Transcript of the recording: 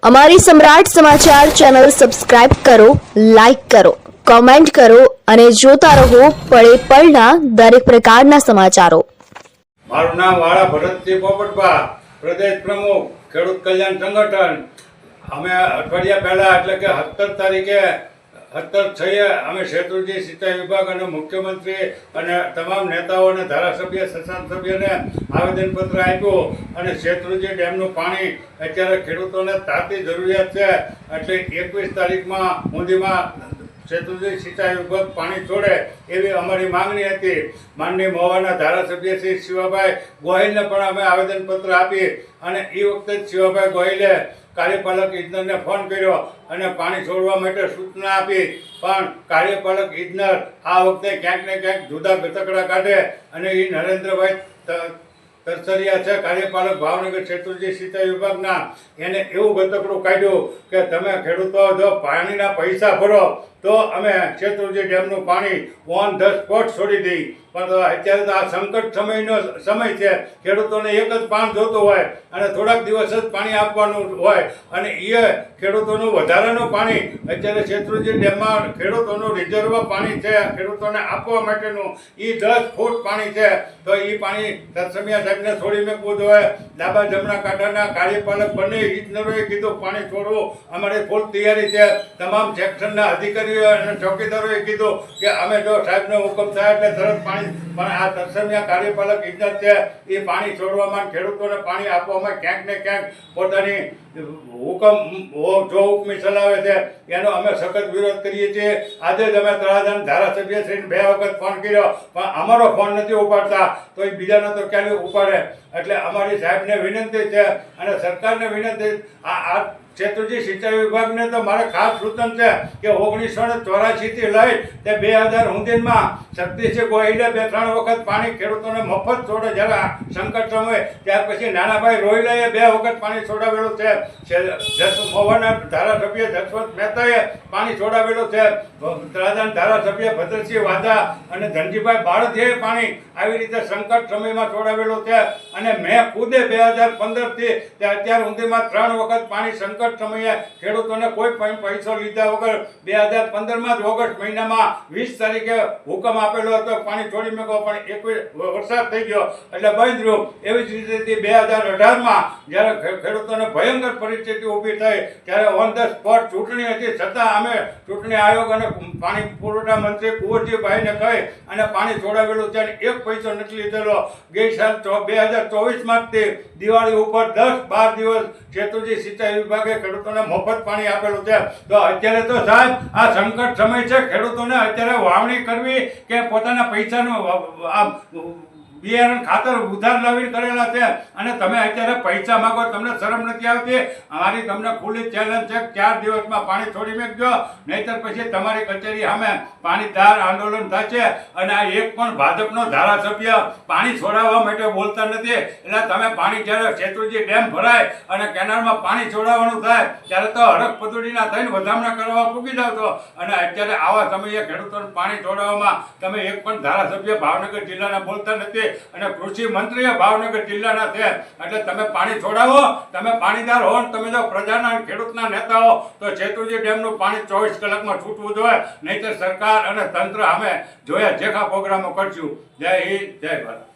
અમારી સમ્રાટ સમાચાર ચેનલ સબસ્ક્રાઇબ કરો, લાઇક કરો, કોમેન્ટ કરો અને જોતા રહો પળે પળના દરેક પ્રકારના સમાચારો. મારું નામ વાળા ભરતસિંહ પોપટભા, પ્રદેશ પ્રમુખ ખેડૂત કલ્યાણ સંગઠન. અમે અઠવાડિયા પહેલા એટલે કે 17 તારીખે 17/6 અમે શેત્રુંજી સિંચાઈ વિભાગ અને મુખ્યમંત્રી અને તમામ નેતાઓ અને ધારાસભ્ય સંસદસભ્યને આવેદનપત્ર આપ્યું અને શેત્રુંજી ડેમનું પાણી અત્યારે ખેડૂતોને તાતી જરૂરિયાત છે એટલે 21 તારીખમાં સુધીમાં શેત્રુંજી સિંચાઈ વિભાગ પાણી છોડે એવી અમારી માંગણી હતી. માનનીય મહુવાના ધારાસભ્ય શ્રી શિવાભાઈ ગોહિલને પણ અમે આવેદનપત્ર આપી અને એ વખતે જ શિવાભાઈ ગોહિલે કાર્યપાલક ઇજનેરને ફોન કર્યો અને પાણી છોડવા માટે સૂચના આપી, પણ કાર્યપાલક ઇજનેર આ વખતે ક્યાંક ને ક્યાંક જુદા ગતકડા કાઢે અને એ નરેન્દ્રભાઈ તરસરિયા છે કાર્યપાલક ભાવનગર શેત્રુંજી સિંચાઈ વિભાગના, એને એવું ગતકડું કાઢ્યું કે તમે ખેડૂતો જો પાણીના પૈસા ભરો તો અમે શેત્રુંજી ડેમનું પાણી ઓન ધ સ્પોટ છોડી દઈ. પણ અત્યારે તો આ સંકટ સમયનો સમય છે, ખેડૂતોને એક જ પાણી જોતું હોય અને થોડાક દિવસ જ પાણી આપવાનું હોય અને એ ખેડૂતોનું વધારાનું પાણી અત્યારે શેત્રુંજી ડેમમાં ખેડૂતોનું રિઝર્વ પાણી છે, ખેડૂતોને આપવા માટેનું એ 10 ફૂટ પાણી છે. તો એ પાણી તત્સમિયા સાહેબને છોડી મૂકવું જોઈએ. ડાબા જમણા કાંઠાના કાર્યપાલક બંને ઇજનેરોએ કીધું પાણી છોડવું, અમારી ફૂલ તૈયારી છે. તમામ સેક્શનના અધિકારીઓ અને ચોકીદારોએ કીધું કે અમે જો સાહેબનો હુકમ થાય એટલે તરત પાણી, પણ આ તત્સમિયા કાર્યપાલક ઇજનેર છે એ પાણી છોડવામાં ખેડૂતોને પાણી આપવામાં ક્યાંક ને ક્યાંક પોતાની હુકમી ચલાવે છે, એનો અમે સખત વિરોધ કરીએ છીએ. આજે જ અમે તળાજાના ધારાસભ્યશ્રીને 2 વખત ફોન કર્યો પણ અમારો ફોન નથી ઉપાડતા, તો એ બીજાનો તો ક્યારે ઉપાડે. એટલે અમારી સાહેબને વિનંતી છે અને સરકારને વિનંતી, આ શેત્રુંજી સિંચાઈ વિભાગને તો મારે ખાસ સૂચન છે કે 1984 થી લઈ તે 2000 સુધીમાં શક્તિસિંહ ગોહિલે 2-3 વખત પાણી ખેડૂતોને મફત છોડે. જ્યારે સંકટ સમય ત્યાર પછી નાનાભાઈ રોહિલાએ 2 વખત પાણી છોડાવેલું છે. મહુવાના ધારાસભ્ય જસવંત મહેતાએ પાણી છોડાવેલું છે. તળાજાના ધારાસભ્ય ભદ્રસિંહ વાધા અને ધનજીભાઈ બાળદીએ પાણી આવી રીતે સંકટ સમયમાં છોડાવેલું છે. અને મેં ખુદે 2015 થી અત્યાર સુધીમાં 3 વખત પાણી સંકટ સમયે ખેડૂતોને કોઈ પૈસો લીધા વગર 2015માં જ ઓગસ્ટ મહિનામાં 20 તારીખે હુકમ આપેલો હતો પાણી છોડી મૂકો, પણ 21 વરસાદ થઈ ગયો એટલે બંધ રહ્યું. એવી જ રીતે 2018માં જ્યારે ખેડૂતોને ભયંકર પરિસ્થિતિ ઊભી થઈ ત્યારે ઓન ધ સ્પોટ ચૂંટણી હતી, છતાં અમે ચૂંટણી આયોગ અને પાણી પુરવઠા મંત્રી કુંવરજીભાઈને કહી અને પાણી છોડાવેલું છે અને 1 પૈસો નથી લીધેલો. ગઈ સાલ 2024માં જ દિવાળી ઉપર 10-12 દિવસ શેત્રુંજી સિંચાઈ વિભાગે ખેડૂતોને મફત પાણી આપેલું છે. તો અત્યારે તો સાહેબ આ સંકટ સમય છે, ખેડૂતોને અત્યારે વાવણી કરવી કે પોતાના પૈસાનું બિયારણ ખાતર ઉધાર લાવીને કરેલા છે અને તમે અત્યારે પૈસા માંગો, તમને શરમ નથી આવતી? અમારી તમને ખુલ્લી ચેલેન્જ છે, 4 દિવસમાં પાણી છોડી મેકજો, નહીતર પછી તમારી કચેરી સામે પાણીદાર આંદોલન થશે. અને આ એક પણ ભાજપનો ધારાસભ્ય પાણી છોડાવવા માટે બોલતા નથી. એટલે તમે પાણી જ્યારે શેત્રુંજી ડેમ ભરાય અને કેનાલમાં પાણી છોડાવવાનું થાય ત્યારે તો હરખ પદુડીના થઈને વધામણા કરવા પૂગી જાવ છો. અને અત્યારે આવા સમયે ખેડૂતોને પાણી છોડાવવામાં તમે એક પણ ધારાસભ્ય ભાવનગર જિલ્લાના બોલતા નથી અને કૃષિ મંત્રી ભાવનગર જિલ્લાના છે. એટલે તમે પાણી છોડાવો, તમે પાણીદાર હો, તમે જો પ્રજાના ખેડૂતના નેતા હો તો શેત્રુંજી ડેમનું પાણી 24 કલાકમાં છૂટવું જોઈએ, નહીતર સરકાર અને તંત્ર અમે જોયા જેખા પ્રોગ્રામો કરશું. જય હિન્દ, જય ભારત.